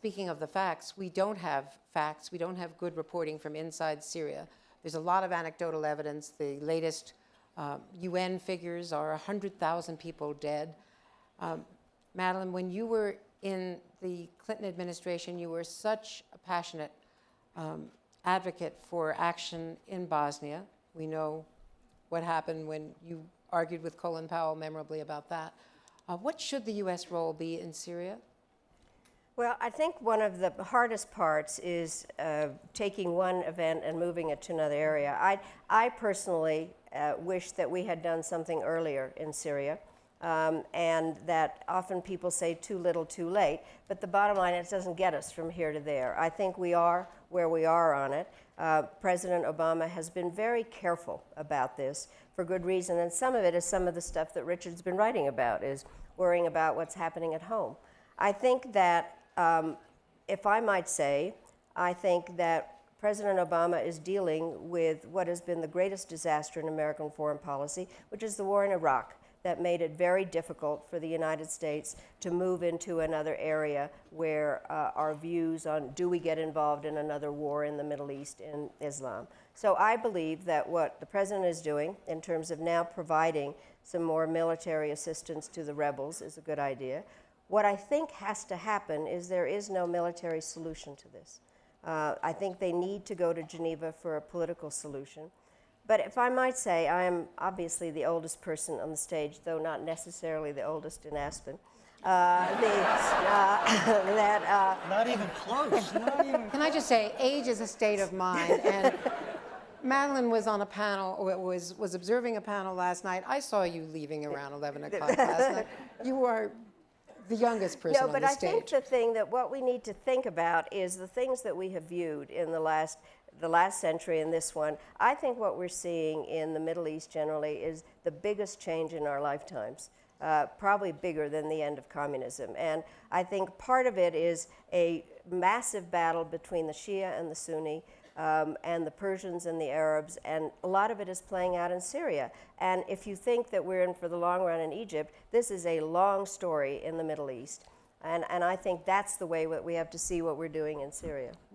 speaking of the facts, we don't have facts. We don't have good reporting from inside Syria. There's a lot of anecdotal evidence. The latest UN figures are 100,000 people dead. Madeleine, when you were in the Clinton administration, you were such a passionate advocate for action in Bosnia. We know what happened when you argued with Colin Powell memorably about that. What should the U.S. role be in Syria? Well, I think one of the hardest parts is taking one event and moving it to another area. I personally wish that we had done something earlier in Syria, and that often people say too little, too late, but the bottom line, it doesn't get us from here to there. I think we are where we are on it. President Obama has been very careful about this for good reason, and some of it is some of the stuff that Richard's been writing about, is worrying about what's happening at home. I think that, if I might say, I think that President Obama is dealing with what has been the greatest disaster in American foreign policy, which is the war in Iraq, that made it very difficult for the United States to move into another area where our views on do we get involved in another war in the Middle East in Islam. So I believe that what the president is doing in terms of now providing some more military assistance to the rebels is a good idea. What I think has to happen is there is no military solution to this. I think they need to go to Geneva for a political solution. But if I might say, I am obviously the oldest person on the stage, though not necessarily the oldest in Aspen. Not even close. Not even Can I just say, age is a state of mind. And Madeleine was on a panel, or was observing a panel last night. I saw you leaving around 11 o'clock last night. You are the youngest person on the stage. No, but I think the thing that what we need to think about is the things that we have viewed in the last century and this one. I think what we're seeing in the Middle East generally is the biggest change in our lifetimes, probably bigger than the end of communism. And I think part of it is a massive battle between the Shia and the Sunni, and the Persians and the Arabs, and a lot of it is playing out in Syria. And if you think that we're in for the long run in Egypt, this is a long story in the Middle East. And I think that's the way that we have to see what we're doing in Syria.